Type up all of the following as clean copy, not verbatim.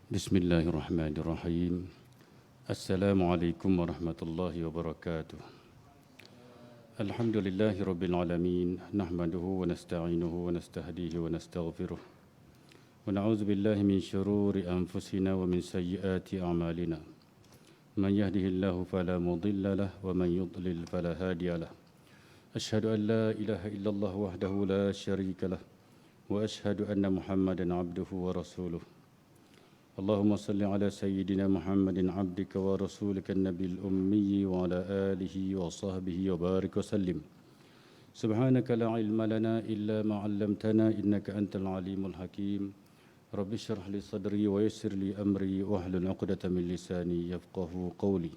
Bismillahirrahmanirrahim. Assalamualaikum warahmatullahi wabarakatuh. Alhamdulillahi rabbil alamin. Nahmaduhu wa nasta'inuhu wa nastahdihi wa nastaghfiruh. Wa na'udzu billahi min syururi anfusina wa min sayyiati a'malina. Man yahdihillahu fala mudilla lahu wa man yudlil fala hadiya lahu. Asyhadu an la ilaha illallah wahdahu la syarika lahu wa asyhadu anna Muhammadan 'abduhu wa rasuluh. اللهم صل على سيدنا محمد عبدك ورسولك النبي الأمي وعلى آله وصحبه وبارك وسلم. سبحانك لا علم لنا إلا ما علمتنا إنك أنت العليم الحكيم. رب اشرح لي صدري ويسر لي أمري واحلل عقدة من لساني يفقهوا قولي.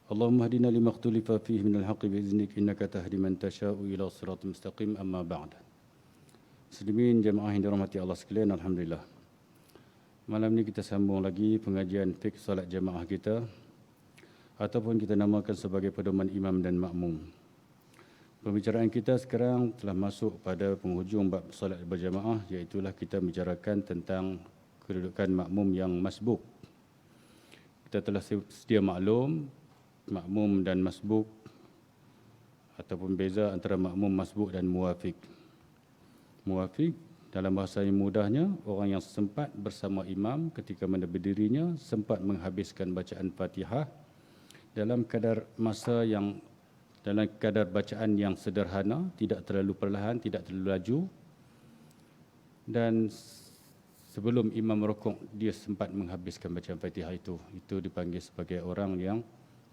اللهم اهدنا لما اختلف فيه من الحق بإذنك إنك تهدي من تشاء إلى صراط مستقيم. أما بعد. Muslimin jemaah yang dirahmati Allah sekalian, alhamdulillah. Malam ini kita sambung lagi pengajian fiqh solat jemaah kita ataupun kita namakan sebagai pedoman imam dan makmum. Pembicaraan kita sekarang telah masuk pada penghujung bab solat berjemaah, iaitulah kita bicarakan tentang kedudukan makmum yang masbuk. Kita telah sedia maklum makmum dan masbuk ataupun beza antara makmum masbuk dan muwafiq. Muwafiq dalam bahasa yang mudahnya, orang yang sempat bersama imam ketika mana berdirinya, sempat menghabiskan bacaan Fatihah dalam kadar bacaan yang sederhana, tidak terlalu perlahan, tidak terlalu laju, dan sebelum imam rukuk dia sempat menghabiskan bacaan Fatihah itu dipanggil sebagai orang yang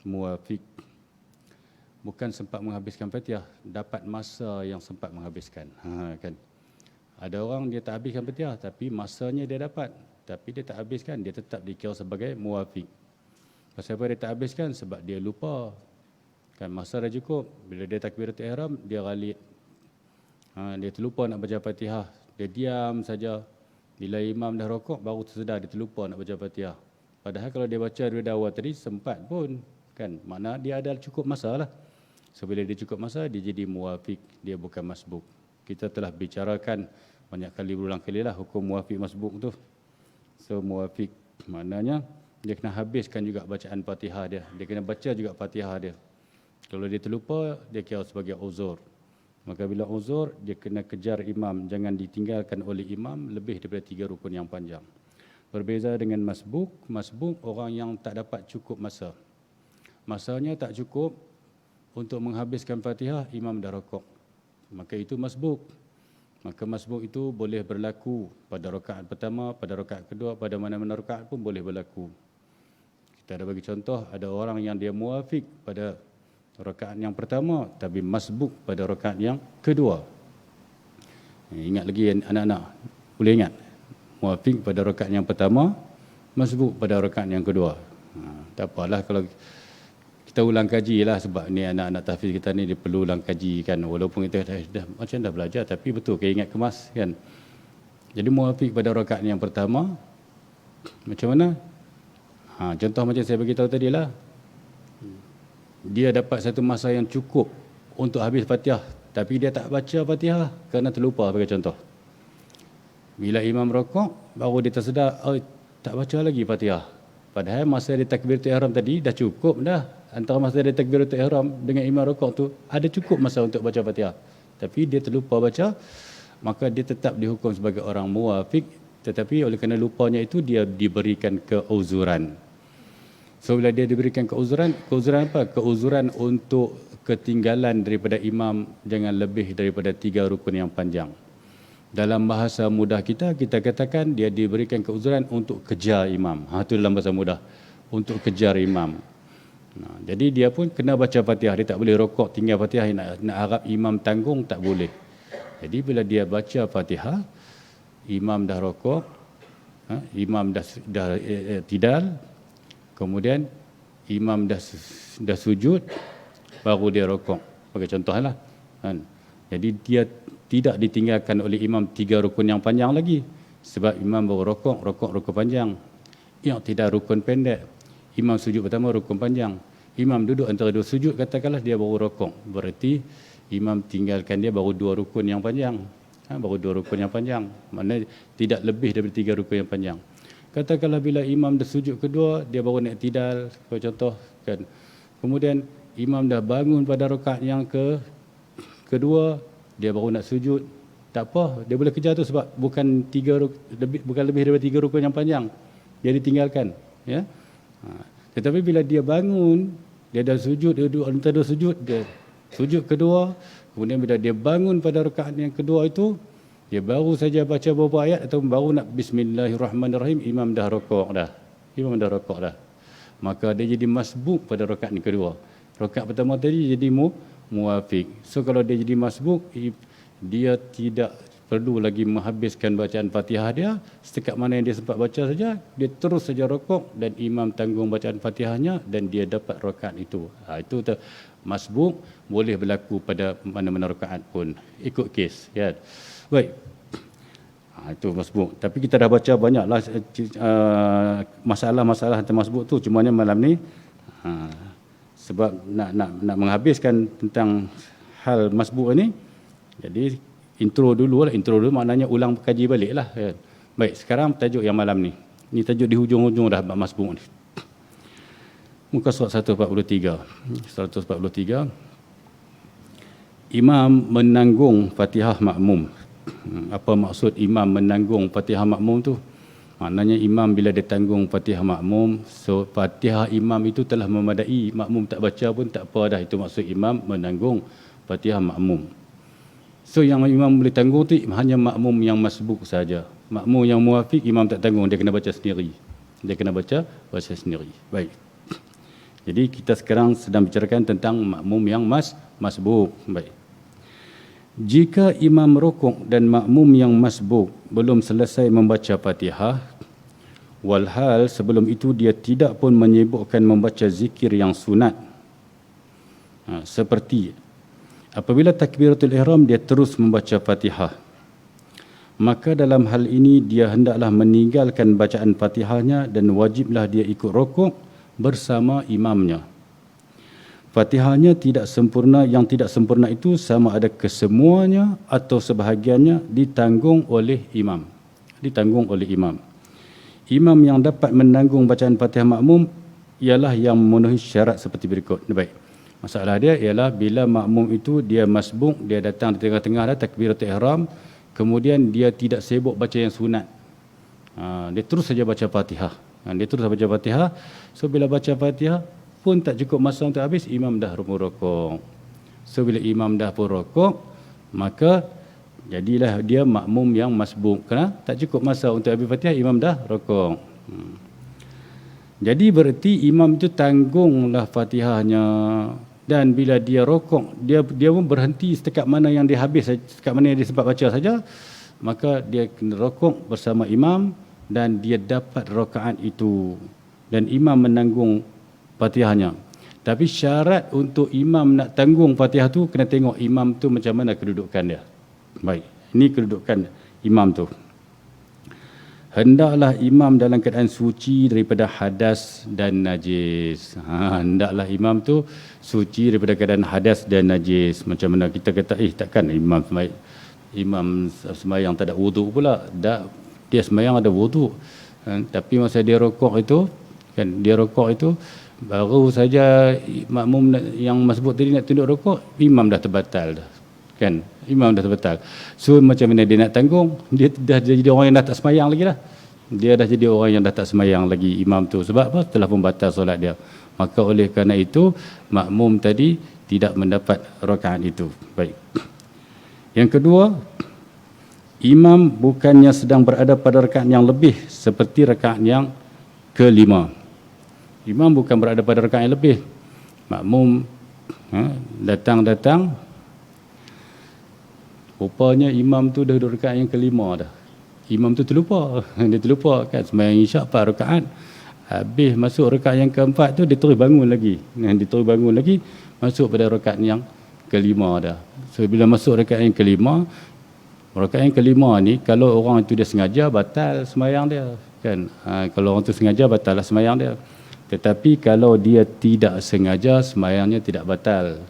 muwafiq. Bukan sempat menghabiskan Fatihah, dapat masa yang sempat menghabiskan. Kan? Ada orang dia tak habiskan Fatihah tapi masanya dia dapat, tapi dia tak habiskan, dia tetap dikira sebagai muwafiq. Pasal apa dia tak habiskan? Sebab dia lupa. Kan masa dah cukup, bila dia takbiratul ihram dia ghalit. Dia terlupa nak baca Fatihah, dia diam saja. Bila imam dah rukuk baru tersedar dia terlupa nak baca Fatihah. Padahal kalau dia baca dari awal tadi sempat pun, kan? Makna dia ada cukup masa lah. So bila dia cukup masa dia jadi muwafiq, dia bukan masbuk. Kita telah bicarakan banyak kali, berulang kali lah hukum muwafiq masbuk tu. So muwafiq maknanya dia kena habiskan juga bacaan Fatihah dia. Dia kena baca juga Fatihah dia. Kalau dia terlupa, dia kira sebagai uzur. Maka bila uzur, dia kena kejar imam. Jangan ditinggalkan oleh imam lebih daripada 3 rukun yang panjang. Berbeza dengan masbuk. Masbuk orang yang tak dapat cukup masa. Masanya tak cukup untuk menghabiskan Fatihah, imam dah rukuk. Maka itu masbuk. Maka masbuk itu boleh berlaku pada rakaat pertama, pada rakaat kedua, pada mana-mana rakaat pun boleh berlaku. Kita ada bagi contoh, ada orang yang dia muwafiq pada rakaat yang pertama tapi masbuk pada rakaat yang kedua. Ingat lagi anak-anak, boleh ingat? Muwafiq pada rakaat yang pertama, masbuk pada rakaat yang kedua. Tak apalah kalau kita ulang kaji lah, sebab ni anak-anak tahfiz kita ni dia perlu ulang kaji kan, walaupun kita dah belajar tapi betul ke ingat kemas kan. Jadi muwafiq pada rakaat yang pertama macam mana? Contoh macam saya bagi tahu tadi lah, dia dapat satu masa yang cukup untuk habis Fatihah tapi dia tak baca Fatihah kerana terlupa, bagi contoh. Bila imam rukuk baru dia tersedar, tak baca lagi Fatihah. Padahal masa dia takbiratul ihram tadi dah cukup dah. Antara masa dia takbiratul ihram dengan imam rukuk tu ada cukup masa untuk baca Fatihah. Tapi dia terlupa baca, maka dia tetap dihukum sebagai orang muwafiq, tetapi oleh kerana lupanya itu dia diberikan keuzuran. So bila dia diberikan keuzuran apa? Keuzuran untuk ketinggalan daripada imam jangan lebih daripada 3 rukun yang panjang. Dalam bahasa mudah kita katakan dia diberikan keuzuran untuk kejar imam. Itu dalam bahasa mudah, untuk kejar imam. Jadi dia pun kena baca Fatihah, dia tak boleh rokok tinggal Fatihah, nak harap imam tanggung, tak boleh. Jadi bila dia baca Fatihah, imam dah rokok, imam dah tidal, kemudian imam dah sujud, baru dia rokok. Bagi contohlah. Jadi dia tidak ditinggalkan oleh imam 3 rukun yang panjang lagi, sebab imam baru rokok panjang. Tidak rukun pendek. Imam sujud pertama rukun panjang. Imam duduk antara 2 sujud, katakanlah dia baru rukuk. Berarti imam tinggalkan dia baru 2 rukun yang panjang. Baru 2 rukun yang panjang. Maknanya tidak lebih daripada 3 rukun yang panjang. katakanlah bila imam dah sujud kedua, dia baru nak i'tidal, contoh kan. Kemudian imam dah bangun pada rakaat yang kedua, dia baru nak sujud. Tak apa, dia boleh kejar tu sebab bukan lebih daripada 3 rukun yang panjang. Dia ditinggalkan, ya. Tetapi bila dia bangun, dia dah sujud, dia duduk antara sujud, dia sujud kedua, kemudian bila dia bangun pada rakaat yang kedua itu, dia baru saja baca beberapa ayat atau baru nak bismillahirrahmanirrahim, imam dah rokok dah. Maka dia jadi masbuk pada rakaat yang kedua. Rakaat pertama tadi jadi muwafiq. So kalau dia jadi masbuk, dia tidak perlu lagi menghabiskan bacaan Fatihah dia, setakat mana yang dia sempat baca saja, dia terus saja rokok dan imam tanggung bacaan Fatihahnya dan dia dapat rakaat itu. Itu masbuk boleh berlaku pada mana-mana rakaat pun, ikut kes, ya. Baik. Itu masbuk. Tapi kita dah baca banyaklah masalah-masalah tentang masbuk tu, cumanya malam ni sebab nak menghabiskan tentang hal masbuk ni, jadi intro dulu maknanya ulang kaji balik lah, kan. Baik, sekarang tajuk yang malam ni. Ni tajuk di hujung-hujung dah bab masbuk ni. Muka surat 143. Imam menanggung Fatihah makmum. Apa maksud imam menanggung Fatihah makmum tu? Maknanya imam bila dia tanggung Fatihah makmum, so Fatihah imam itu telah memadai, makmum tak baca pun tak apa dah, itu maksud imam menanggung Fatihah makmum. So yang imam boleh tanggung tu hanya makmum yang masbuk saja. Makmum yang muwafiq imam tak tanggung, dia kena baca sendiri. Baik. Jadi kita sekarang sedang bicarakan tentang makmum yang masbuk. Baik. Jika imam rukuk dan makmum yang masbuk belum selesai membaca Fatihah, walhal sebelum itu dia tidak pun menyibukkan membaca zikir yang sunat, seperti apabila takbiratul ihram dia terus membaca Fatihah, maka dalam hal ini dia hendaklah meninggalkan bacaan Fatihahnya dan wajiblah dia ikut rukuk bersama imamnya. Fatihahnya tidak sempurna, yang tidak sempurna itu sama ada kesemuanya atau sebahagiannya ditanggung oleh imam. Imam yang dapat menanggung bacaan Fatihah makmum ialah yang memenuhi syarat seperti berikut. Baik. Masalah dia ialah bila makmum itu dia masbuk, dia datang di tengah-tengah dah takbiratul ihram, kemudian dia tidak sibuk baca yang sunat. Dia terus saja baca Fatihah. So bila baca Fatihah pun tak cukup masa untuk habis, imam dah rukuk. So bila imam dah pun rukuk, maka jadilah dia makmum yang masbuk, kerana tak cukup masa untuk habis Fatihah, imam dah rukuk. Jadi berarti imam itu tanggunglah Fatihahnya, dan bila dia rukuk, dia pun berhenti setakat mana yang dia habis, setakat mana yang dia sempat baca saja, maka dia kena rukuk bersama imam dan dia dapat rakaat itu, dan imam menanggung Fatihahnya. Tapi syarat untuk imam nak tanggung Fatihah tu, kena tengok imam tu macam mana kedudukan dia. Baik, ini kedudukan imam tu. Hendaklah imam dalam keadaan suci daripada hadas dan najis. Hendaklah imam tu suci daripada keadaan hadas dan najis. Macam mana kita kata, takkan imam sembahyang tak ada wuduk pula. Dia sembahyang ada wuduk. Tapi masa dia rukuk itu, baru saja makmum yang masbuk tadi nak tunduk rukuk, imam dah terbatal dah. Kan? Imam dah terbatal. So macam mana dia nak tanggung? Dia dah jadi orang yang dah tak sembahyang lagi dah. Dia dah jadi orang yang dah tak sembahyang lagi, imam tu. Sebab apa? Telah pun batal solat dia. Maka oleh kerana itu, makmum tadi tidak mendapat rakaat itu. Baik. Yang kedua, imam bukannya sedang berada pada rakaat yang lebih seperti rakaat yang kelima. Imam bukan berada pada rakaat yang lebih. Makmum datang, rupanya imam tu dah duduk rakaat yang kelima dah. Imam tu terlupa. Dia terlupa kan sembahyang isyak 4 rakaat. Habis masuk rakaat yang keempat tu, dia terus bangun lagi. Masuk pada rakaat yang kelima dah. So bila masuk rakaat yang kelima ni, kalau orang itu dia sengaja, batal sembahyang dia. Kan? Kalau orang tu sengaja, batal lah sembahyang dia. Tetapi kalau dia tidak sengaja, sembahyangnya tidak batal.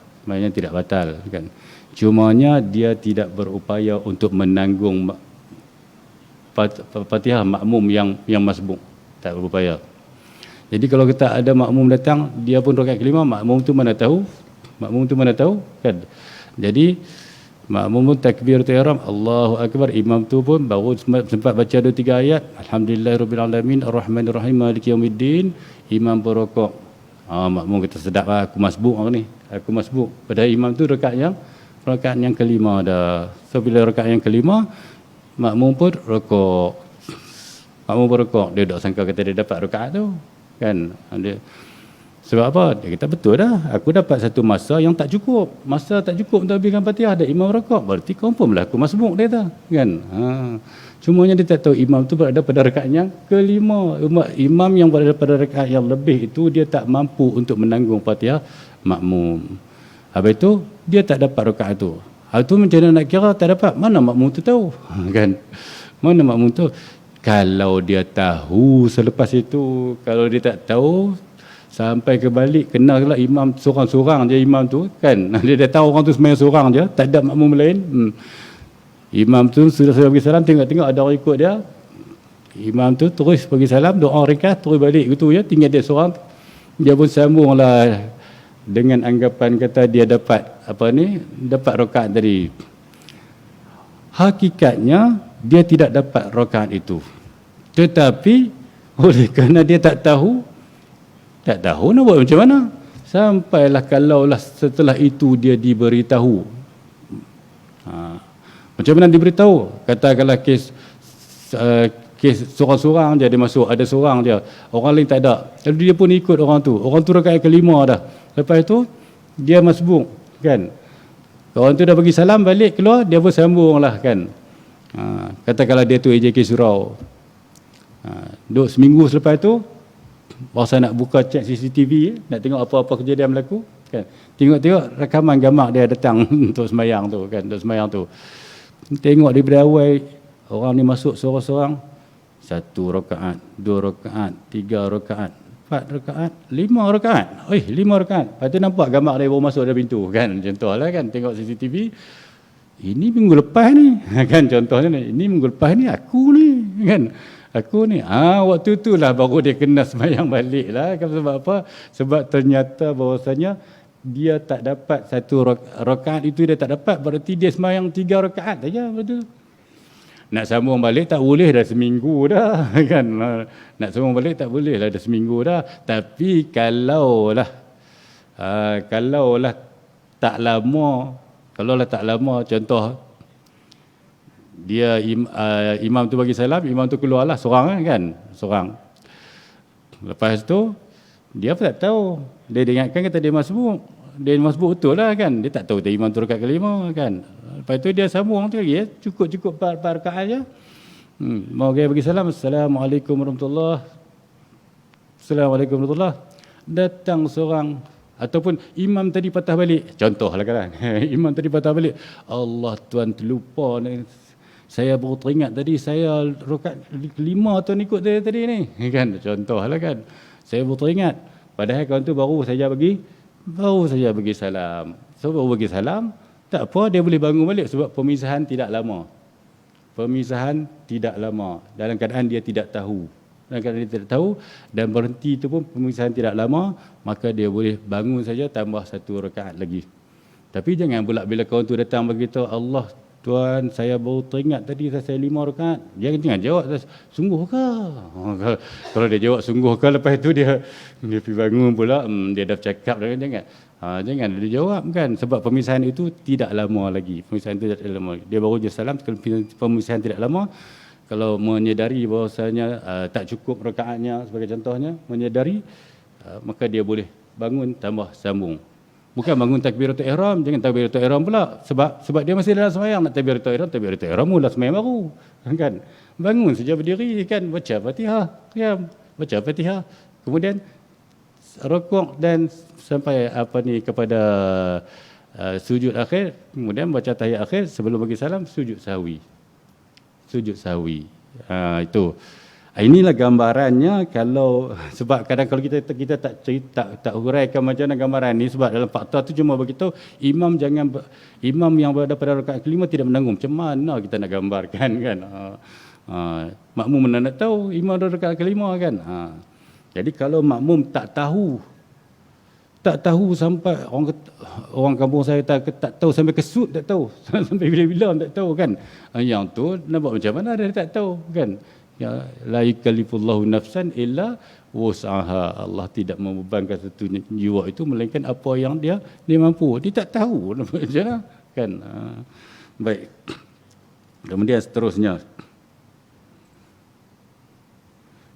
Kan? Cumanya dia tidak berupaya untuk menanggung Fatihah makmum yang masbuk. tak berupaya. Jadi kalau kita ada makmum datang, dia pun rakaat kelima, makmum tu mana tahu? Makmum tu mana tahu? Kan? Jadi makmum pun takbiratul ihram, Allahu akbar, imam tu pun baru sempat baca 2-3 ayat, alhamdulillahirabbil alamin arrahmanirrahim maliki yaumiddin, imam berrukuk. Makmum kita sedap lah, aku masbuk ni. Aku masbuk. Padahal imam tu rakaat yang kelima dah. So bila rakaat yang kelima, makmum pun rukuk. Makmum pun rukuk. Dia tak sangka kata dia dapat rakaat tu. Kan? Sebab apa? Dia kata betul dah. Aku dapat satu masa yang tak cukup. Masa tak cukup untuk habiskan Fatihah, ada imam rukuk. Berarti confirm lah aku masbuk dia tu. Kan? Cumanya dia tak tahu imam tu berada pada rakaat yang kelima. Imam yang berada pada rakaat yang lebih itu, dia tak mampu untuk menanggung Fatihah makmum. Habis itu, dia tak dapat rakaat tu. Hal tu macam mana nak kira tak dapat? Mana makmum tu tahu? Kan? Mana makmum tu? Kalau dia tahu selepas itu, kalau dia tak tahu, sampai ke balik, kenalah imam seorang-seorang je imam tu, kan? Dia dah tahu orang tu sembahyang seorang je, tak ada makmum lain. Imam tu sudah bagi salam, tengok-tengok ada orang ikut dia. Imam tu terus bagi salam, doa ringkas, terus balik gitu ya, tinggal dia seorang. Dia pun sambunglah dengan anggapan kata dia dapat dapat rakaat tadi. Hakikatnya dia tidak dapat rakaat itu. Tetapi oleh kerana dia tak tahu nak buat macam mana. Sampailah kalaulah setelah itu dia diberitahu. Macam mana diberitahu? Katakanlah kes seorang-seorang je dia masuk, ada seorang dia, orang lain tak ada. Lalu dia pun ikut orang tu rakaat kelima dah. Lepas itu dia masbuk, kan? Orang tu dah bagi salam, balik keluar, dia pun sambunglah, kan? Katakanlah dia tu AJK Surau. Duduk seminggu selepas tu, masa nak buka cek CCTV, nak tengok apa-apa kejadian berlaku, kan? Tengok-tengok rakaman gambar dia datang untuk sembahyang tu, kan? Untuk sembahyang tu. Tengok daripada awal, orang ni masuk seorang-seorang, 1 rakaat, 2 rakaat, 3 rakaat, 4 rakaat, 5 rakaat. 5 rakaat. Lepas tu nampak gambar dia baru masuk dari pintu, kan? Contohlah, kan? Tengok CCTV, ini minggu lepas ni, kan? Contohnya ni, ini minggu lepas ni aku ni, kan? Aku ni, waktu tu lah baru dia kena sembahyang balik lah. Sebab apa? Sebab ternyata bahawasanya dia tak dapat 1 rakaat itu, dia tak dapat, berarti dia sembahyang 3 rakaat saja, betul. Nak sambung balik tak boleh dah seminggu dah, kan? Nak sambung balik tak boleh lah dah seminggu dah. Tapi kalaulah tak lama, contoh dia imam tu bagi salam, imam tu keluarlah seorang, kan? Seorang. Lepas tu dia pun tak tahu. Dia ingatkan kata dia masbuk. Dia masbuk betul lah, kan? Dia tak tahu dia imam tu rakaat kelima, kan? Lepas tu dia sambung tu lagi, cukup 4 rakaat je. Mau dia bagi salam, Assalamualaikum warahmatullahi. Assalamualaikum warahmatullahi. Datang seorang, ataupun imam tadi patah balik. Contohlah, kan? Imam tadi patah balik. Allah Tuhan terlupa ni. Saya baru teringat tadi saya rakaat kelima tu ikut dia tadi ni, kan? Contohlah, kan? Saya baru teringat. Padahal kawan tu baru saja bagi salam. So baru bagi salam, tak apa, dia boleh bangun balik sebab pemisahan tidak lama. Dalam keadaan dia tidak tahu. Dan berhenti itu pun pemisahan tidak lama, maka dia boleh bangun saja tambah 1 rakaat lagi. Tapi jangan pula bila kawan tu datang beritahu, Allah Tuan, saya baru teringat tadi saya 5 rakaat. Jangan jawab, sungguh ke? Kalau dia jawab sungguh ke, lepas itu dia pergi bangun pula, dia dah cakap, jangan dia jawab, kan? Sebab pemisahan itu tidak lama lagi. Dia baru je salam, pemisahan tidak lama. Kalau menyedari bahawasanya tak cukup rakaatnya, sebagai contohnya, menyedari, maka dia boleh bangun tambah sambung. Bukan bangun takbiratul ihram, jangan takbiratul ihram pula. Sebab dia masih dalam sembahyang, nak takbiratul ihram mula sembahyang baru. Kan? Bangun saja berdiri, kan? Baca Fatihah, baca Fatihah. Kemudian rukuk dan sampai kepada sujud akhir, kemudian baca tahiyat akhir, sebelum bagi salam sujud sahwi. Itu. Inilah gambarannya. Kalau sebab kadang kalau kita tak huraikan macam mana gambaran ni, sebab dalam fakta tu cuma beritahu imam imam yang berada pada rakaat kelima tidak menanggung. Macam mana kita nak gambarkan, kan? Makmum mana nak tahu imam dah rakaat kelima kan. Jadi kalau makmum tak tahu sampai orang kampung saya tak tahu sampai kesut tak tahu sampai bila-bila tak tahu kan. Yang tu nak buat macam mana dia tak tahu kan. Ya, la yukallifullahu nafsan illa wus'aha. Allah tidak membebankan satu jiwa itu melainkan apa yang dia mampu. Dia tak tahu nak buat macam mana kan. Baik. Kemudian seterusnya,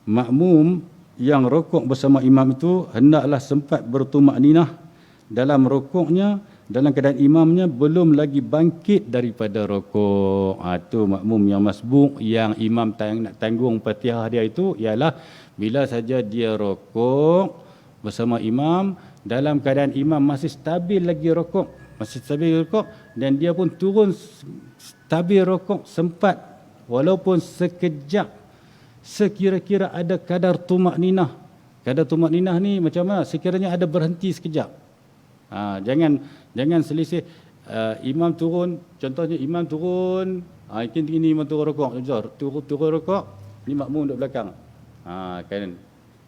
makmum yang rukuk bersama imam itu hendaklah sempat bertumak-ninah dalam rukuknya dalam keadaan imamnya belum lagi bangkit daripada rukuk. Itu makmum yang masbuk, yang imam nak tanggung Fatihah dia itu ialah bila saja dia rukuk bersama imam dalam keadaan imam masih stabil lagi rukuk, dan dia pun turun stabil rukuk sempat walaupun sekejap, sekira-kira ada kadar tumak-ninah. Kadar tumak-ninah ni macam mana? Sekiranya ada berhenti sekejap. Jangan selisih. Imam turun, contohnya imam turun, ini imam turun rukuk, turun rukuk, ni makmum duduk belakang. Kan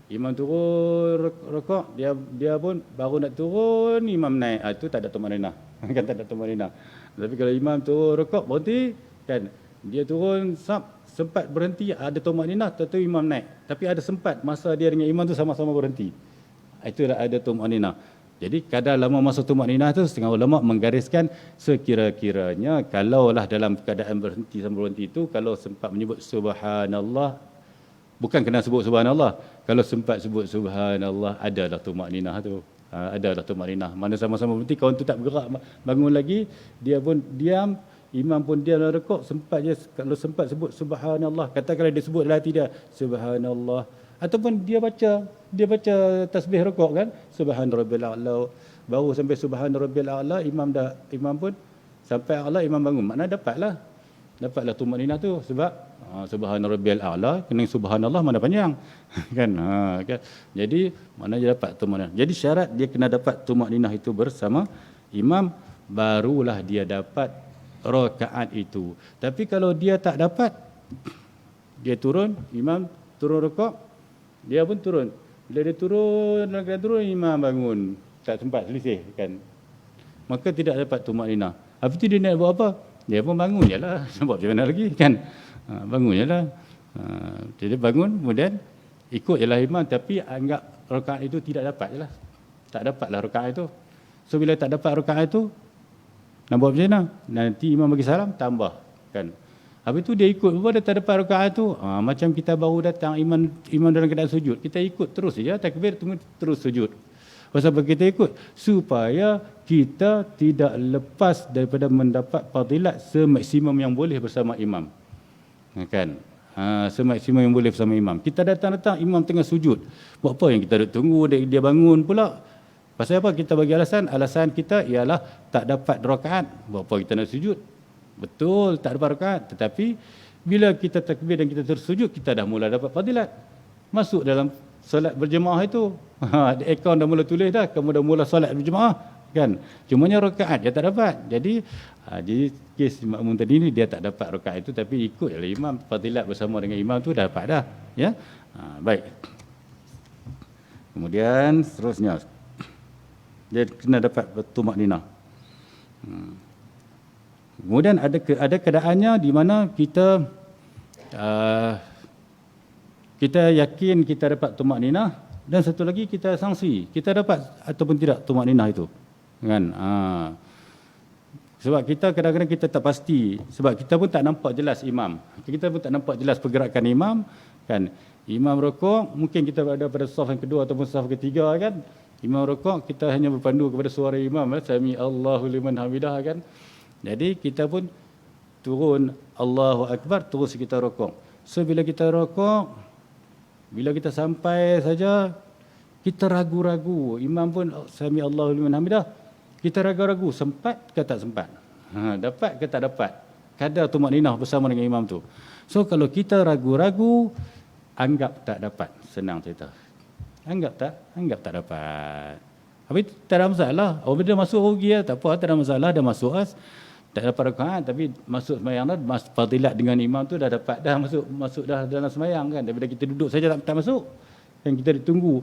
imam turun rukuk, dia pun baru nak turun, imam naik. Itu tak ada tumak-ninah. Kan tak ada tumak-ninah. Tapi kalau imam turun rukuk berhenti, kan dia turun sempat berhenti, ada tumak-ninah, tentu imam naik. Tapi ada sempat masa dia dengan imam tu sama-sama berhenti. Itulah ada tumak-ninah. Jadi kadar lama masa tumak-ninah tu setengah ulama menggariskan sekira-kiranya kalaulah dalam keadaan berhenti sama berhenti itu, kalau sempat menyebut subhanallah, bukan kena sebut subhanallah, kalau sempat sebut subhanallah, adalah tumak-ninah tu. Adalah tumak-ninah. Mana sama-sama berhenti, kawan tu tak bergerak bangun lagi, dia pun diam, imam pun diam dalam rukuk, kalau sempat sebut subhanallah, katakanlah dia sebut dalam hati dia subhanallah, ataupun dia baca tasbih rukuk kan, subhan rabbil a'la, baru sampai subhan rabbil a'la, imam pun sampai a'la, imam bangun, makna dapatlah tumak-ninah tu, sebab subhan rabbil a'la kena subhanallah mana panjang kan. Jadi mana dia dapat tumak-ninah. Jadi syarat dia kena dapat tumak-ninah itu bersama imam, barulah dia dapat rakaat itu. Tapi kalau dia tak dapat, dia turun, imam turun rukuk, dia pun turun. Bila dia turun, imam bangun, tak sempat selisih kan, maka tidak dapat tumak-ninah. Habis tu dia nak buat apa? Dia pun bangun je lah. Nak buat macam mana lagi kan. Bangun je lah. Jadi bangun, kemudian ikut je lah imam, tapi anggap rakaat itu tidak dapat je lah. Tak dapatlah rakaat itu. So bila tak dapat rakaat itu, nak buat macam mana? Nanti imam bagi salam, tambah kan. Habis tu dia ikut, dia tak dapat rakaat tu. Macam kita baru datang, imam dalam keadaan sujud, kita ikut terus saja, takbir terus sujud. Pasal apa kita ikut? Supaya kita tidak lepas daripada mendapat fadilat semaksimum yang boleh bersama imam. Kan? Semaksimum yang boleh bersama imam. Kita datang-datang, imam tengah sujud. Buat apa yang kita duduk tunggu dia bangun pula? Pasal apa? Kita bagi alasan. Alasan kita ialah tak dapat rakaat. Buat apa kita nak sujud? Betul, tak dapat rakaat. Tetapi bila kita takbir dan kita tersujud, kita dah mula dapat fadilat. Masuk dalam solat berjemaah itu. Akaun dah mula tulis dah, kamu dah mula solat berjemaah kan. Cumanya rakaat dia tak dapat. Jadi kes makmum tadi ni dia tak dapat rakaat itu, tapi ikut oleh imam, fadilat bersama dengan imam tu dah dapat dah. Ya. Baik. Kemudian seterusnya, dia kena dapat tumak-ninah. Kemudian ada keadaannya di mana kita yakin kita dapat tumak-ninah, dan satu lagi kita sangsi kita dapat ataupun tidak tumak-ninah itu kan. Sebab kita kadang-kadang kita tak pasti, sebab kita pun tak nampak jelas imam, kita pun tak nampak jelas pergerakan imam kan. Imam rukuk, mungkin kita berada pada saf yang kedua ataupun saf ketiga kan. Imam rukuk, kita hanya berpandu kepada suara imam, sami Allahu liman hamidah kan. Jadi kita pun turun Allahu Akbar, terus kita rukuk. So bila kita rukuk, bila kita sampai saja, kita ragu-ragu. Imam pun sami Allahu liman hamidah, kita ragu-ragu, sempat ke tak sempat? Dapat ke tak dapat? Kadar tumak-ninah bersama dengan imam tu. So kalau kita ragu-ragu, anggap tak dapat. Senang cerita. Anggap tak dapat. Habis tak ada masalah. Apabila masuk rugi, tak apa, tak ada masalah, dah masuk as. Tak dapat rakaat tapi masuk sembahyang dah, fadilat dengan imam tu dah dapat, dah masuk dah dalam sembahyang kan. Daripada kita duduk saja tak masuk. Kan kita tunggu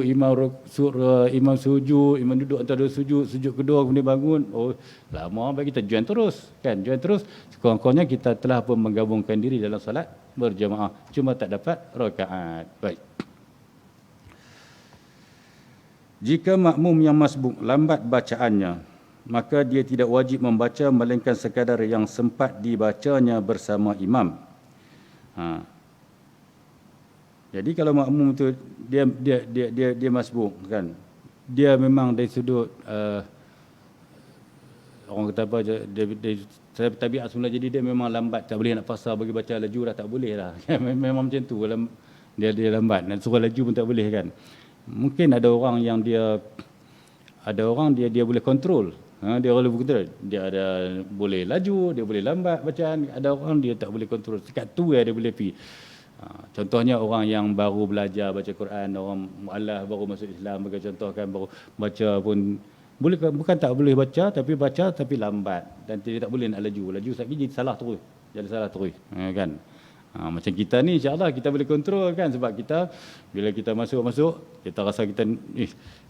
imam sujud, imam duduk antara sujud kedua kemudian bangun. Oh, lama baik kita join terus kan, join terus. Sekurang-kurangnya kita telah pun menggabungkan diri dalam solat berjamaah, cuma tak dapat rakaat. Baik. Jika makmum yang masbuk lambat bacaannya, maka dia tidak wajib membaca melainkan sekadar yang sempat dibacanya bersama imam. Jadi kalau makmum tu dia masbuk kan, dia memang dari sudut orang kata apa, dia tabiat semula, jadi dia memang lambat, tak boleh nak paksa bagi baca laju dah, tak boleh lah. Memang macam tu, kalau dia lambat dan suruh laju pun tak boleh kan. Mungkin ada orang yang dia boleh kontrol. Dia boleh kontrol, dia ada boleh laju, dia boleh lambat bacaan. Ada orang dia tak boleh kontrol, sekat tu dia boleh pergi. Contohnya orang yang baru belajar baca Quran, orang mualaf baru masuk Islam bagi contoh kan, baru baca pun boleh, bukan tak boleh baca tapi lambat, dan dia tak boleh nak laju sekali jadi salah terus, kan. Macam kita ni insya-Allah kita boleh kontrol kan, sebab kita bila kita masuk kita rasa kita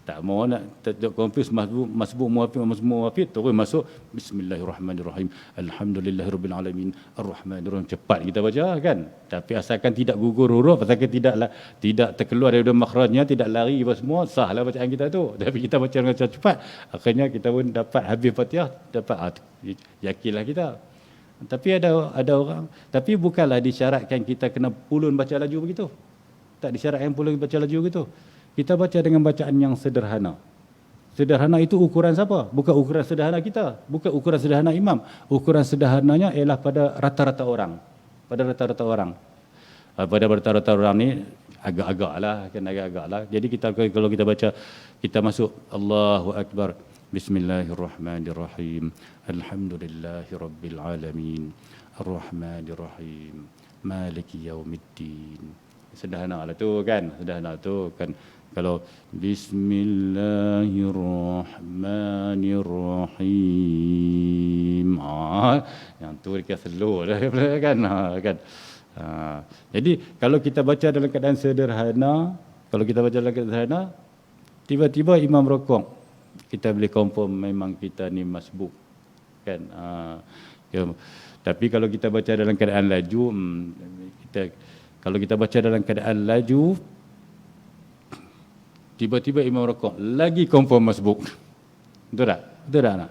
tak mau nak confuse masbuk muafid terus masuk bismillahirrahmanirrahim alhamdulillahirabbil alamin arrahmanirrahim, cepat kita baca kan, tapi asalkan tidak gugur huruf, asalkan tidak terkeluar daripada makhrajnya, tidak lari apa semua, sahlah bacaan kita tu. Tapi kita baca dengan cepat, akhirnya kita pun dapat habis Fatihah, dapat yakinlah kita. Tapi ada orang, tapi bukanlah disyaratkan kita kena pulun baca laju begitu. Tak disyaratkan pulun baca laju begitu. Kita baca dengan bacaan yang sederhana. Sederhana itu ukuran siapa? Bukan ukuran sederhana kita, bukan ukuran sederhana imam. Ukuran sederhananya ialah pada rata-rata orang. Pada rata-rata orang ni agak-agak lah. Jadi kalau kita baca, kita masuk Allahu Akbar, bismillahirrahmanirrahim, alhamdulillahirabbil alamin, arrahmanirrahim, maliki yaumiddin. Sederhana lah tu kan, kalau bismillahirrahmanirrahim, yang tu dia slow dah kan. Jadi kalau kita baca dalam keadaan sederhana, tiba-tiba imam rokok, kita boleh confirm memang kita ni masbuk kan. Tapi kalau kita baca dalam keadaan laju, tiba-tiba imam rokok lagi confirm masbuk, betul tak nak?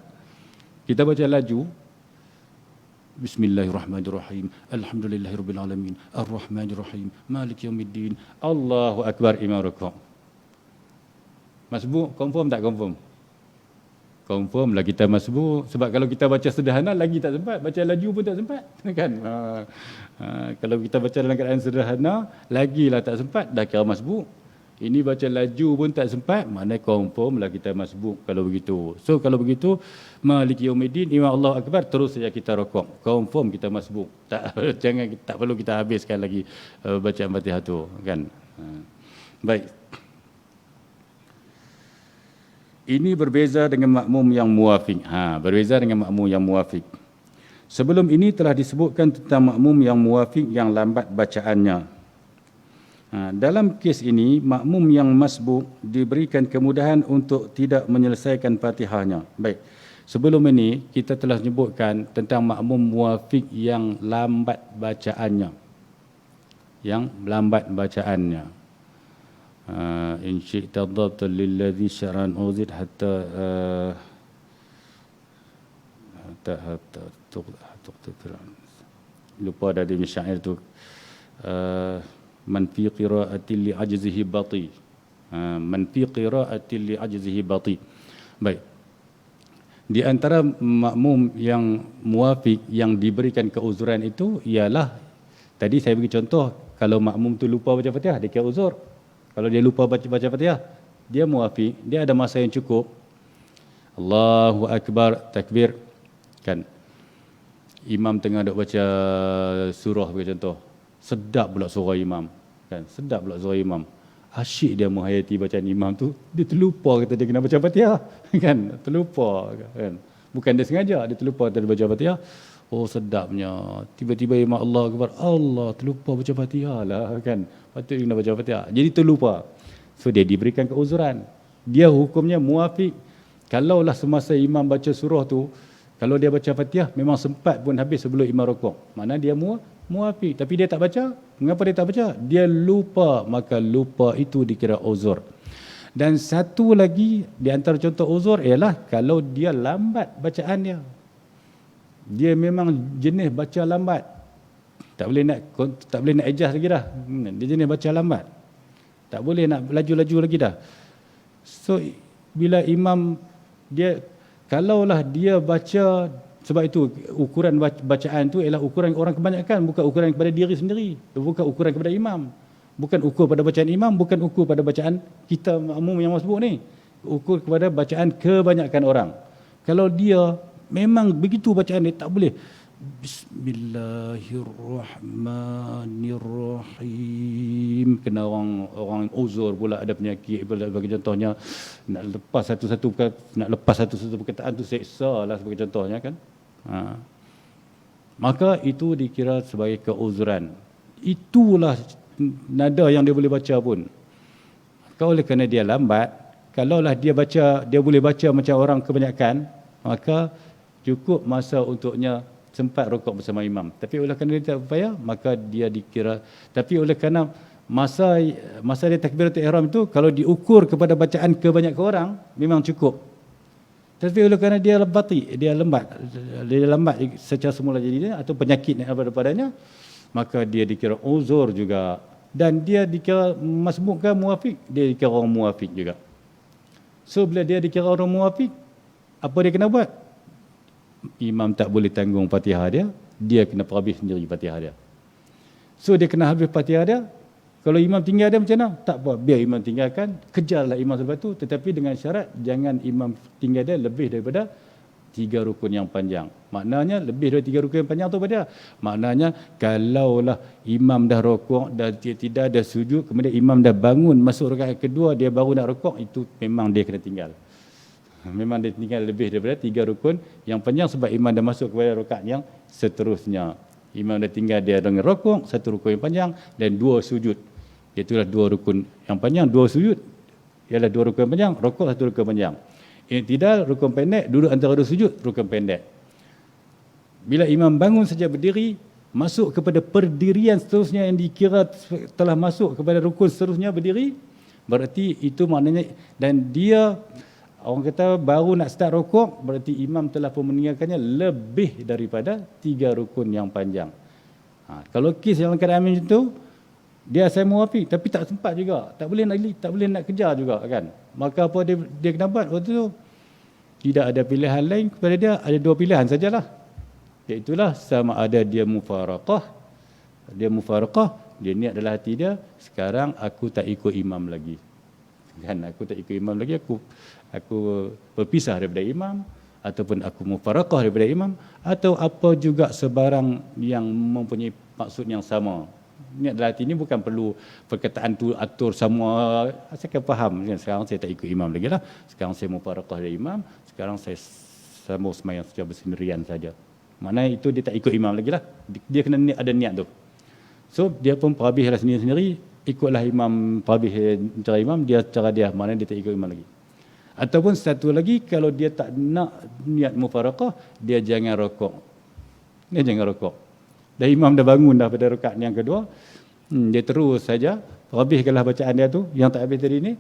Kita baca laju, bismillahirrahmanirrahim, alhamdulillahirabbil alamin, arrahmanirrahim, maliki yaumiddin, Allahu Akbar, imam rokok. Masbuk confirm tak confirm? Confirm lah kita masbuk, sebab kalau kita baca sederhana lagi tak sempat, baca laju pun tak sempat kan. Kalau kita baca dalam keadaan sederhana lagilah tak sempat, dah kira masbuk. Ini baca laju pun tak sempat, maknanya confirm lah kita masbuk kalau begitu. So kalau begitu, maliki yaumiddin, imam Allahu Akbar, terus saja kita rokok, confirm kita masbuk. Tak perlu kita habiskan lagi bacaan Fatihah tu kan. Baik. Ini berbeza dengan makmum yang muwafiq. Sebelum ini telah disebutkan tentang makmum yang muwafiq yang lambat bacaannya. Dalam kes ini, makmum yang masbuk diberikan kemudahan untuk tidak menyelesaikan Fatihahnya. Baik. Sebelum ini kita telah menyebutkan tentang makmum muwafiq yang lambat bacaannya. In syi'ta dhabta lilladhi syar'an uzid hatta lupa dari syair tu, man fi qira'atin li ajzihi bati, Baik. Di antara makmum yang muwafiq yang diberikan keuzuran itu ialah, tadi saya bagi contoh, kalau makmum tu lupa baca Fatihah, dia kira uzur. Kalau dia lupa baca Fatihah, dia muwafiq, dia ada masa yang cukup. Allahu Akbar, takbir kan. Imam tengah duk baca surah bagi contoh. Sedap pula suara imam kan. Asyik dia menghayati bacaan imam tu, dia terlupa kata dia kena baca Fatihah kan. Terlupa kan. Bukan dia sengaja, dia terlupa tadi baca Fatihah. Oh sedapnya. Tiba-tiba imam Allah Akbar, Allah terlupa baca Fatihah lah kan. Patut dia kena baca Fatihah. Jadi terlupa. So dia diberikan keuzuran. Dia hukumnya muafiq. Kalaulah semasa imam baca surah tu, kalau dia baca Fatihah memang sempat pun habis sebelum imam rukuk. Mana dia muafiq. Tapi dia tak baca. Mengapa dia tak baca? Dia lupa. Maka lupa itu dikira uzur. Dan satu lagi di antara contoh uzur ialah kalau dia lambat bacaan dia. Dia memang jenis baca lambat. Tak boleh nak adjust lagi dah. Dia jenis baca lambat. Tak boleh nak laju-laju lagi dah. So bila imam dia, kalaulah dia baca, sebab itu ukuran bacaan tu ialah ukuran orang kebanyakan, bukan ukuran kepada diri sendiri, bukan ukuran kepada imam, bukan ukur pada bacaan imam, bukan ukur pada bacaan kita makmum yang masbuk ni, ukur kepada bacaan kebanyakan orang. Kalau dia memang begitu bacaan dia, tak boleh Bismillahirrahmanirrahim. Kena orang uzur pula, ada penyakit pula, bagi contohnya nak lepas satu-satu perkataan tu seksa lah sebagai contohnya kan. Maka itu dikira sebagai keuzuran. Itulah nada yang dia boleh baca pun. Oleh kerana dia lambat, kalaulah dia baca, dia boleh baca macam orang kebanyakan, maka cukup masa untuknya sempat rukuk bersama imam. Tapi oleh kerana dia tak upaya, maka dia dikira. Tapi oleh kerana masa dia takbiratul ihram itu, kalau diukur kepada bacaan kebanyakan orang, memang cukup. Tapi oleh kerana dia lambat secara semula jadinya, atau penyakit yang ada padanya, maka dia dikira uzur juga. Dan dia dikira masbuk ke muafiq, dia dikira orang muafiq juga. So bila dia dikira orang muafiq, apa dia kena buat? Imam tak boleh tanggung Fatihah dia, dia kena perhabis sendiri Fatihah dia. So dia kena habis Fatihah dia. Kalau imam tinggal dia macam mana? Tak apa, biar imam tinggalkan, kejarlah imam selepas tu, tetapi dengan syarat jangan imam tinggal dia lebih daripada 3 rukun yang panjang. Maknanya lebih dari 3 rukun yang panjang tu apa dia? Maknanya kalaulah imam dah rukuk dan tidak ada sujud, kemudian imam dah bangun masuk rakaat kedua, dia baru nak rukuk, itu memang dia kena tinggal. Memang dia tinggal lebih daripada 3 rukun yang panjang, sebab imam dah masuk kepada rakaat yang seterusnya. Imam dah tinggal dia dengan rukuk, 1 rukun yang panjang dan 2 sujud. Itulah 2 rukun yang panjang, 2 sujud. Ialah 2 rukun yang panjang, rukuk 1 rukun panjang. I'tidal rukun pendek, duduk antara 2 sujud rukun pendek. Bila imam bangun saja berdiri, masuk kepada perdirian seterusnya yang dikira telah masuk kepada rukun seterusnya berdiri, berarti itu maknanya, dan dia orang kata baru nak start rukuk, berarti imam telah pun meninggalkannya lebih daripada 3 rukun yang panjang. Kalau kes yang keadaan macam itu, dia asal muafiq tapi tak sempat juga, tak boleh nak kejar juga kan. Maka apa dia kena buat waktu tu? Tidak ada pilihan lain kepada dia, ada 2 pilihan sajalah. Iaitulah sama ada dia mufaraqah, dia niat dalam hati dia, sekarang aku tak ikut imam lagi. Kan, aku tak ikut imam lagi, aku berpisah daripada imam, ataupun aku mufaraqah daripada imam, atau apa juga sebarang yang mempunyai maksud yang sama. Niat dalam hati ini bukan perlu perkataan tu atur semua, asalkan faham. Sekarang saya tak ikut imam lagi lah, sekarang saya mufaraqah dari imam, sekarang saya sambung sembahyang secara bersendirian saja. Maknanya itu dia tak ikut imam lagi lah, dia kena ada niat tu. So dia pun perhabislah sendiri-sendiri, ikutlah imam, perhabis cara imam, dia cara dia, maknanya dia tak ikut imam lagi. Ataupun satu lagi, kalau dia tak nak niat mufaraqah, dia jangan rukuk. Dan imam dah bangun dah pada rakaat yang kedua, dia terus saja habiskanlah bacaan dia tu yang tak habis tadi ni.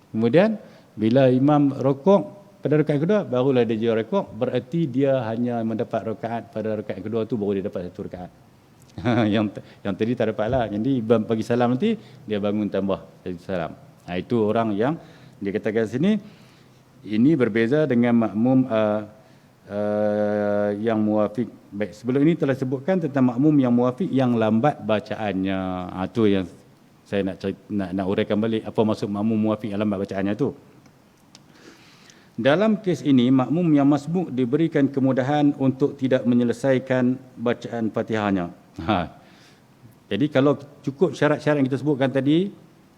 Kemudian bila imam rukuk pada rakaat kedua, barulah dia rukuk, berarti dia hanya mendapat rakaat pada rakaat kedua tu, baru dia dapat 1 rakaat. yang tadi tak dapat lah. Jadi bagi salam nanti dia bangun tambah jadi salam. Itu orang yang dia katakan sini, ini berbeza dengan makmum yang muafiq. Baik, sebelum ini telah sebutkan tentang makmum yang muafiq yang lambat bacaannya. Itu yang saya nak uraikan balik, apa maksud makmum muafiq yang lambat bacaannya tu. Dalam kes ini, makmum yang masbuk diberikan kemudahan untuk tidak menyelesaikan bacaan Fatihahnya. Jadi kalau cukup syarat-syarat yang kita sebutkan tadi,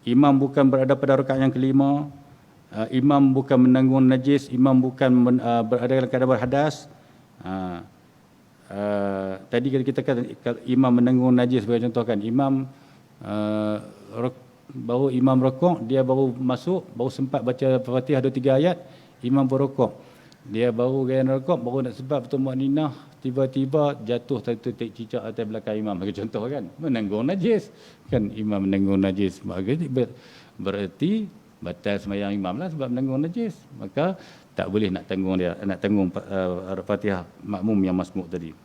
imam bukan berada pada rakaat yang kelima, imam bukan menanggung najis, imam bukan berada dalam keadaan berhadas. Tadi kita kata imam menanggung najis sebagai contoh kan, imam baru imam rokok, dia baru masuk, baru sempat baca Fatihah 2-3 ayat, imam berrokok. Dia baru gaya rokok, baru nak sebab bertemu ninah, tiba-tiba jatuh satu tek cicak atas belakang imam bagi contoh kan, menanggung najis kan, imam menanggung najis, berarti batal sembahyang imam lah sebab menanggung najis, maka tak boleh nak tanggung Fatihah makmum yang masbuk tadi.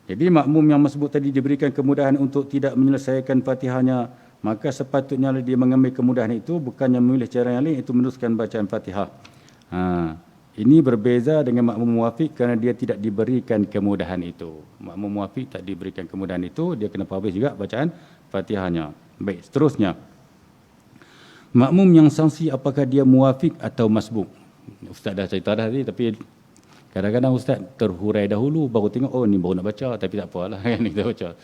Jadi makmum yang masbuk tadi diberikan kemudahan untuk tidak menyelesaikan Fatihahnya, maka sepatutnya dia mengambil kemudahan itu, bukannya memilih cara yang lain, itu meneruskan bacaan Fatihah. Ini berbeza dengan makmum muwafiq kerana dia tidak diberikan kemudahan itu. Makmum muwafiq tak diberikan kemudahan itu, dia kena habis juga bacaan Fatihahnya. Baik, seterusnya. Makmum yang sangsi apakah dia muwafiq atau masbuk? Ustaz dah cerita dah tadi, tapi kadang-kadang Ustaz terhurai dahulu, baru tengok, oh ni baru nak baca, tapi tak apalah kan, kita baca.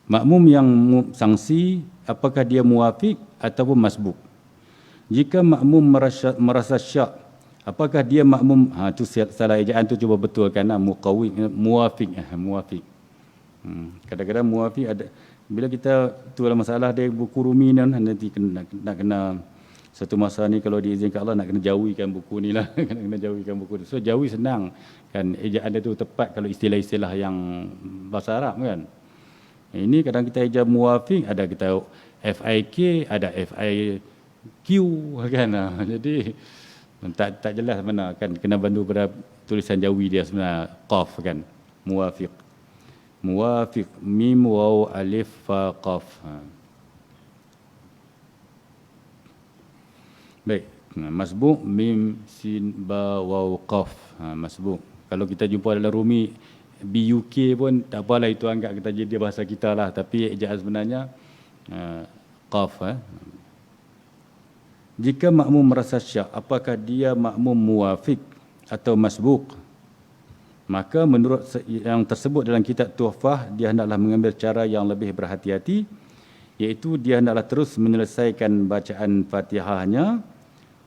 Makmum yang sangsi, apakah dia muwafiq ataupun masbuk? Jika makmum merasa syak, apakah dia makmum, tu salah ejaan tu, cuba betulkan lah, muwafiq. Kadang-kadang muwafiq ada, bila kita, tu lah masalah dia buku Rumi ni, nanti nak kena satu masa ni kalau diizinkan Allah nak kena jauhikan buku ni lah. Kena jauhikan buku ni. So jauhi senang kan, ejaan dia tu tepat kalau istilah-istilah yang bahasa Arab kan. Ini kadang kita ejaan muwafiq, ada kita FIK, ada FIQ kan. Jadi tak jelas mana kan, kena bantu pada tulisan jawi dia sebenarnya, qaf kan, muwafiq. Muwafiq, mim waw alif fa qaf. Baik, masbuk, mim sin ba waw qaf. Masbuk. Kalau kita jumpa dalam Rumi BUK pun tak apalah, itu anggap kita jadi bahasa kita lah, tapi ejaan sebenarnya qaf. Jika makmum merasa syak, apakah dia makmum muwafiq atau masbuk? Maka menurut yang tersebut dalam kitab Tuhfah, dia hendaklah mengambil cara yang lebih berhati-hati, iaitu dia hendaklah terus menyelesaikan bacaan Fatihahnya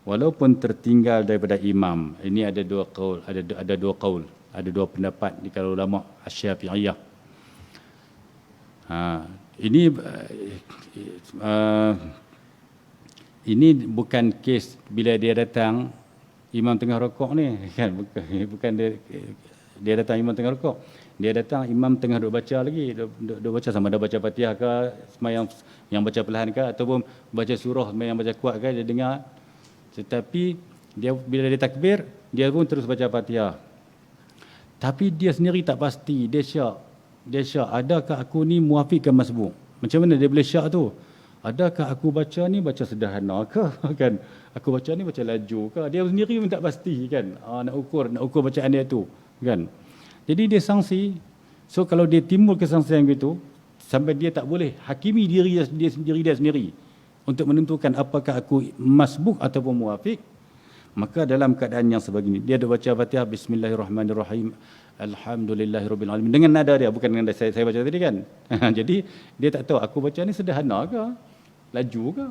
walaupun tertinggal daripada imam. Ini ada dua qaul, ada dua pendapat di kalangan ulama Asy-Syafi'iyah. Ini bukan kes bila dia datang imam tengah rokok ni kan, bukan dia datang imam tengah rokok, dia datang imam tengah duk baca lagi, duk baca, sama ada baca Fatihah ke, sembahyang yang baca perlahan ke, ataupun baca surah yang baca kuat ke, dia dengar. Tetapi dia bila dia takbir, dia pun terus baca Fatihah. Tapi dia sendiri tak pasti, dia syak, adakah aku ni muwafiq ke masbuk? Macam mana dia boleh syak tu? Adakah aku baca ni baca sederhana ke kan? Aku baca ni baca laju ke? Dia sendiri pun tak pasti kan. Nak ukur bacaan dia tu kan. Jadi dia sangsi. So kalau dia timbul kesangsian gitu, sampai dia tak boleh hakimi diri dia sendiri untuk menentukan apakah aku masbuk ataupun muwafiq, maka dalam keadaan yang sebegini dia ada baca Fatihah bismillahirrahmanirrahim alhamdulillahirabbil alamin dengan nada dia, bukan dengan saya baca tadi kan. Jadi dia tak tahu aku baca ni sederhana ke, laju ke,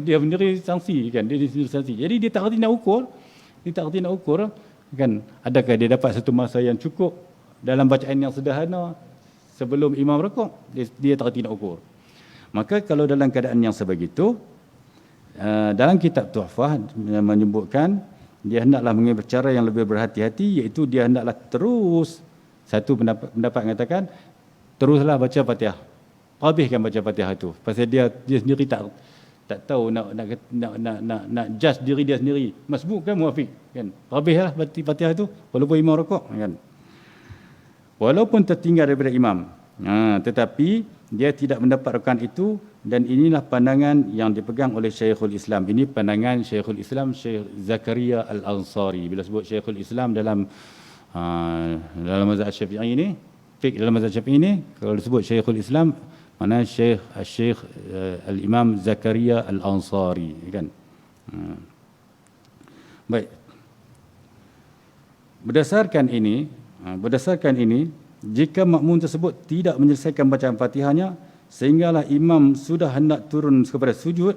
dia sendiri sanksi kan, dia sendiri sanksi. Jadi dia tak reti nak ukur, kan, adakah dia dapat satu masa yang cukup dalam bacaan yang sederhana sebelum imam rukuk, dia tak reti nak ukur. Maka kalau dalam keadaan yang sebegitu, dalam kitab Tuhfah menyebutkan dia hendaklah mengambil cara yang lebih berhati-hati, iaitu dia hendaklah terus, satu pendapat mengatakan teruslah baca Fatihah, habiskan baca Fatihah itu, pasal dia sendiri tak tahu nak judge diri dia sendiri, masbuk kan muwafiq kan, habislah Fatihah itu walaupun imam rukuk kan, walaupun tertinggal daripada imam. Tetapi dia tidak mendapatkan itu, dan inilah pandangan yang dipegang oleh Syekhul Islam. Ini pandangan Syekhul Islam, Syekh Zakaria Al-Ansari. Bila sebut Syekhul Islam dalam mazhab Syafi'i ini, fiqh dalam mazhab Syafi'i ini, kalau disebut Syekhul Islam, mana Syekh Al-Imam Zakaria Al-Ansari kan. Baik. Berdasarkan ini, jika makmum tersebut tidak menyelesaikan bacaan Fatihahnya sehinggalah imam sudah hendak turun kepada sujud,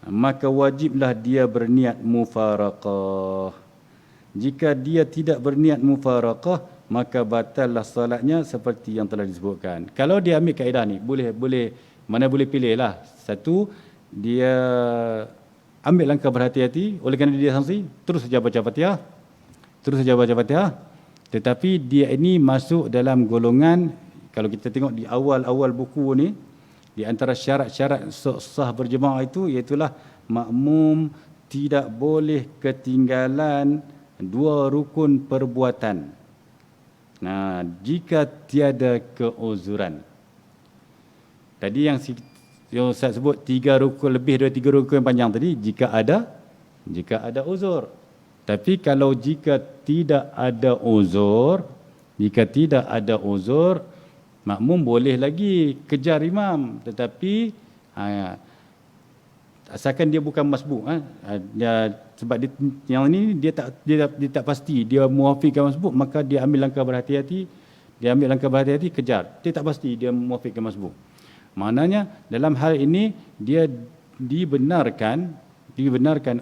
maka wajiblah dia berniat mufaraqah. Jika dia tidak berniat mufaraqah, maka batallah solatnya seperti yang telah disebutkan. Kalau dia ambil kaedah ni, mana boleh pilih lah. Satu, dia ambil langkah berhati-hati, oleh kerana dia sanksi, terus saja baca Fatihah. Tetapi dia ini masuk dalam golongan, kalau kita tengok di awal-awal buku ni, di antara syarat-syarat sah berjemaah itu, iaitulah makmum tidak boleh ketinggalan 2 rukun perbuatan. Nah, jika tiada keuzuran. Tadi yang Ustaz sebut 3 rukun lebih daripada 3 rukun yang panjang tadi, jika ada uzur. Tapi kalau jika tidak ada uzur, makmum boleh lagi kejar imam, tetapi asalkan dia bukan masbuk, sebab yang ini dia tak pasti dia muafiqkan masbuk, maka dia ambil langkah berhati-hati, kejar. Dia tak pasti dia muafiqkan masbuk. Maknanya dalam hal ini dia dibenarkan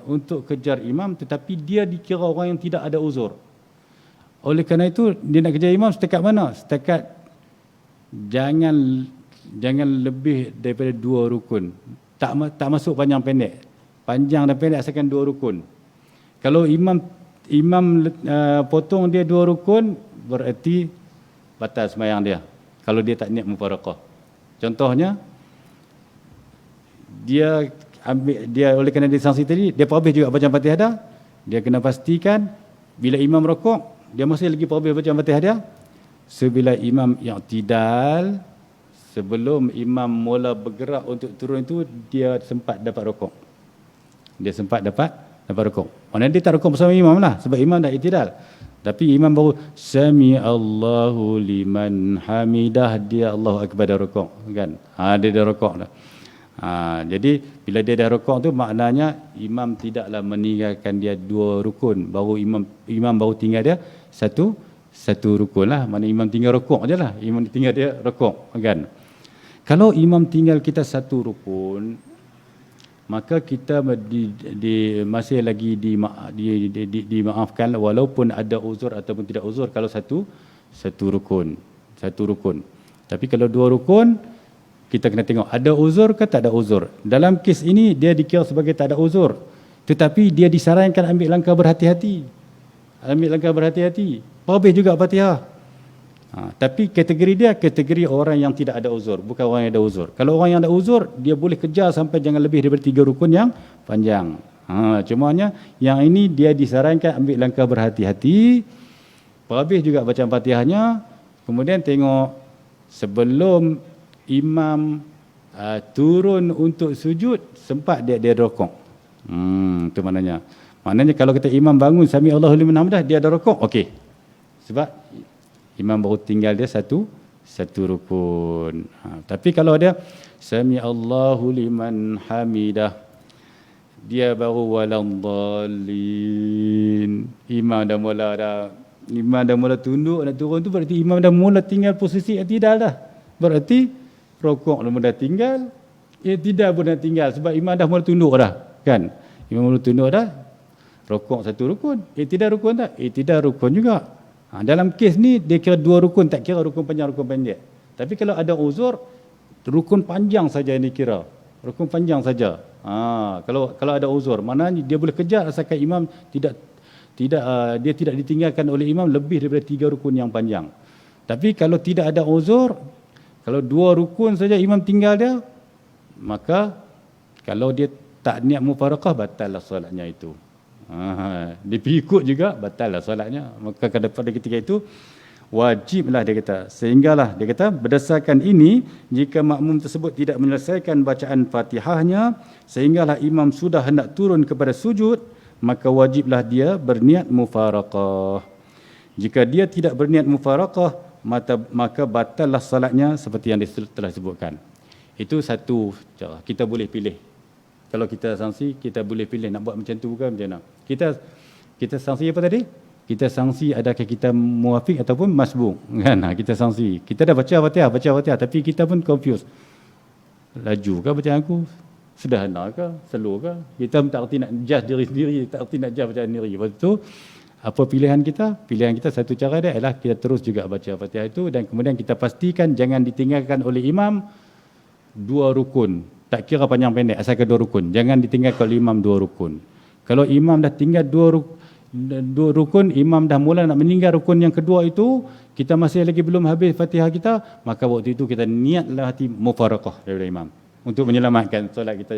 untuk kejar imam, tetapi dia dikira orang yang tidak ada uzur. Oleh kerana itu dia nak kejar imam setakat mana? Setakat jangan lebih daripada 2 rukun. Tak masuk panjang pendek. Panjang dan pendek asalkan 2 rukun. Kalau imam potong dia 2 rukun, berarti batal sembahyang dia. Kalau dia tak niat mufaraqah. Contohnya, dia oleh kerana dia sanksi tadi, dia habis juga baca Fatihah dah. Dia kena pastikan bila imam rokok, dia masih lagi habis baca Fatihah dia. Sebila imam i'tidal, sebelum imam mula bergerak untuk turun itu, dia sempat dapat rokok. Maknanya dia tak rokok bersama imam lah, sebab imam dah i'tidal. Tapi imam baru sami Allahu liman hamidah, dia Allahu akbar dah rokok, kan? Dia dah rokok dah. Jadi bila dia dah rokok tu, maknanya imam tidaklah meninggalkan dia 2 rukun, baru imam baru tinggal dia satu rukun lah. Mana imam tinggal rokok je lah, imam tinggal dia rokok, kan? Kalau imam tinggal kita 1 rukun, maka kita masih lagi dimaafkan walaupun ada uzur ataupun tidak uzur kalau satu rukun. Tapi kalau 2 rukun, kita kena tengok ada uzur ke tak ada uzur. Dalam kes ini dia dikira sebagai tak ada uzur, tetapi dia disarankan ambil langkah berhati-hati. Habis juga Fatihah. Tapi kategori orang yang tidak ada uzur, bukan orang yang ada uzur. Kalau orang yang ada uzur, dia boleh kejar sampai jangan lebih daripada 3 rukun yang panjang. Cumanya yang ini dia disarankan ambil langkah berhati-hati. Habis juga bacaan Fatihahnya, kemudian tengok sebelum imam turun untuk sujud, sempat dia rokok. Itu maknanya. Maknanya kalau kita imam bangun sami Allahu liman hamidah, dia ada rokok, okey. Sebab imam baru tinggal dia satu rukun. Tapi kalau dia sami Allahu liman hamidah, dia baru waladhdallin, imam dah mula tunduk nak turun tu, berarti imam dah mula tinggal posisi i'tidal dah. Berarti rokok dah tinggal, i'tidal pun dah tinggal, sebab imam dah mula tunduk dah, kan? Imam mula tunduk dah, rokok 1 rukun, i'tidal rukun tak? I'tidal rukun juga. Dalam kes ni dia kira 2 rukun, tak kira rukun panjang, rukun pendek. Tapi kalau ada uzur, rukun panjang saja yang dikira. Rukun panjang saja. Kalau ada uzur, maknanya dia boleh kejar asalkan imam dia tidak ditinggalkan oleh imam lebih daripada 3 rukun yang panjang. Tapi kalau tidak ada uzur, kalau 2 rukun saja imam tinggal dia, maka kalau dia tak niat mufaraqah, batallah solatnya itu. Dia ikut juga, batallah solatnya. Maka pada ketika itu wajiblah dia kata. Sehinggalah dia kata berdasarkan ini, jika makmum tersebut tidak menyelesaikan bacaan Fatihahnya sehinggalah imam sudah hendak turun kepada sujud, maka wajiblah dia berniat mufaraqah. Jika dia tidak berniat mufaraqah, maka batallah solatnya seperti yang telah disebutkan. Itu satu cara. Kita boleh pilih. Kalau kita sanksi, kita boleh pilih nak buat macam tu ke macam mana. Kita sanksi apa tadi? Kita sanksi adakah kita muafiq ataupun masbuk, kan? Kita sanksi. Kita dah baca Fatihah, tapi kita pun confused. Laju ke bacaan aku? Sederhana ke? Slow ke? Kita tak erti nak adjust diri sendiri, tak erti nak adjust bacaan diri. Lepas tu, apa pilihan kita? Pilihan kita satu cara dia adalah kita terus juga baca Fatihah itu dan kemudian kita pastikan jangan ditinggalkan oleh imam 2 rukun. Tak kira panjang pendek, asalkan 2 rukun. Jangan ditinggalkan oleh imam 2 rukun. Kalau imam dah tinggal 2 rukun, imam dah mula nak meninggal rukun yang kedua itu, kita masih lagi belum habis Fatihah kita, maka waktu itu kita niatlah hati mufaraqah daripada imam untuk menyelamatkan solat kita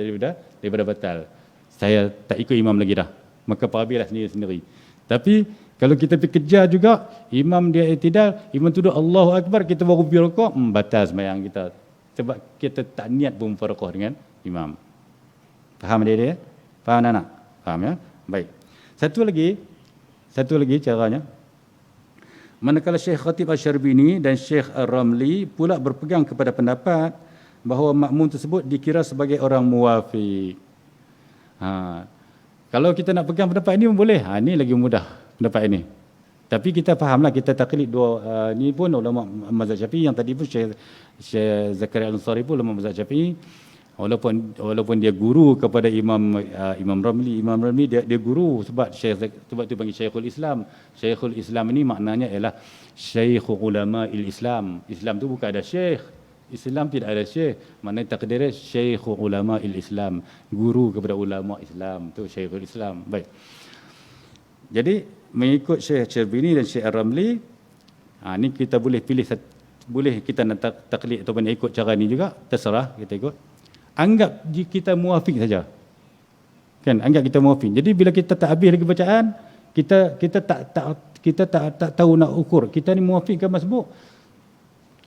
daripada batal. Saya tak ikut imam lagi dah. Maka parabihlah sendiri-sendiri. Tapi kalau kita pergi kejar juga, imam dia i'tidal, imam tu Allahu Akbar, kita baru pergi rukuk, batal sembahyang kita. Sebab kita tak niat pun mufaraqah dengan imam. Faham dia? Faham anak? Faham ya? Baik. Satu lagi caranya. Manakala Syekh Khatib Asy-Syarbini dan Syekh Ar-Ramli pula berpegang kepada pendapat bahawa makmum tersebut dikira sebagai orang muwafiq. Kalau kita nak pegang pendapat ini boleh. Ini lagi mudah pendapat ini. Tapi kita fahamlah, kita taklid dua ni pun ulama mazhab Syafi'i, yang tadi pun Syekh Zakaria Al-Ansari pun ulama mazhab Syafi'i. Walaupun dia guru kepada Imam Ramli dia guru sebab tu panggil Syekhul Islam. Syekhul Islam ini maknanya ialah Syekh Ulama'il Islam. Islam tu bukan ada syekh. Islam tidak ada syekh. Maknanya takdirnya Syekh Ulama'il Islam, guru kepada ulama Islam, tu Syekhul Islam. Baik. Jadi mengikut Syekh Syarbini dan Syekh Ar-Ramli, ni kita boleh pilih, boleh kita nak taklid ataupun ikut cara ni juga, terserah kita ikut. Anggap kita muafiq saja. Kan, anggap kita muafiq. Jadi bila kita tak habis lagi bacaan, kita tak tahu nak ukur kita ni muafiq ke masbuk.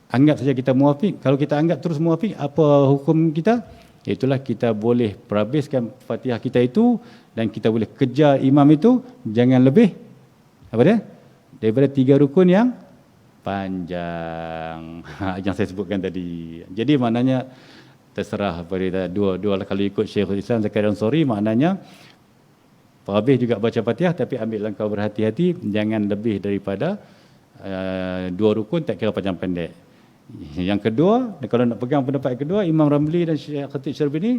Anggap saja kita muafiq. Kalau kita anggap terus muafiq, apa hukum kita? Itulah kita boleh perhabiskan Fatihah kita itu dan kita boleh kejar imam itu jangan lebih apa dia? Daripada 3 rukun yang panjang. Yang saya sebutkan tadi. Jadi maknanya terserah pada dua kalau ikut Syekhul Islam Zakaria Al-Ansari, maknanya habis juga baca Fatihah tapi ambil langkah berhati-hati, jangan lebih daripada 2 rukun, tak kira panjang pendek. Yang kedua, kalau nak pegang pendapat kedua Imam Ramli dan Syekh Khatib Syarbini,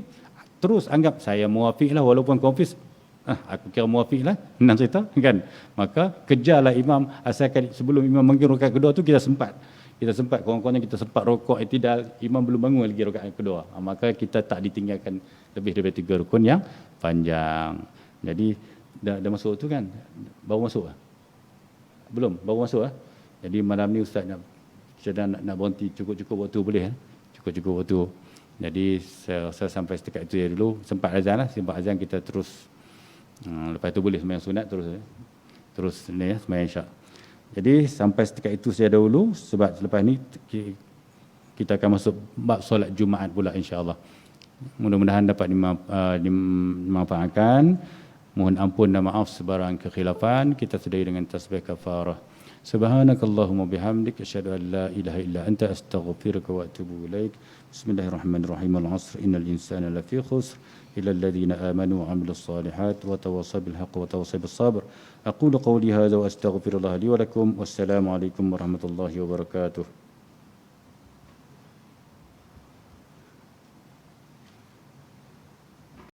terus anggap saya muafiq lah walaupun confuse. Aku kira muafiq lah, senang cerita kan. Maka kejarlah imam, asalkan sebelum imam menggil rakaat kedua tu kita sempat, kurang-kurangnya kita sempat rokok i'tidal, imam belum bangun lagi rakaat kedua. Maka kita tak ditinggalkan lebih daripada 3 rukun yang panjang. Jadi dah masuk tu kan? Baru masuk ah? Belum, baru masuk ah. Jadi malam ni ustaz nak berhenti cukup-cukup waktu boleh eh? Cukup-cukup waktu. Jadi saya sampai setakat itu dulu. Sempat azan lah, sempat azan kita terus. Lepas tu boleh sembahyang sunat terus ni ya, sembahyang isyak. Jadi sampai setakat itu saya dahulu, sebab selepas ni kita akan masuk bab solat Jumaat pula insya-Allah. Mudah-mudahan dapat dimanfaatkan. Mohon ampun dan maaf sebarang kekhilafan. Kita sudahi dengan tasbih kafarah. Subhanakallahumma bihamdik asyhadu an la ilaha illa anta astaghfiruka wa atubu ilaik. Bismillahirrahmanirrahim. Al-'asr innal insana lafi khusr illa alladhina amanu wa 'amilus solihat wa tawassaw bil haqqi wa tawassaw bis sabr. Aqulu qawli hadha wa astaghfirullah li wa lakum. Wassalamu alaikum warahmatullahi wabarakatuh.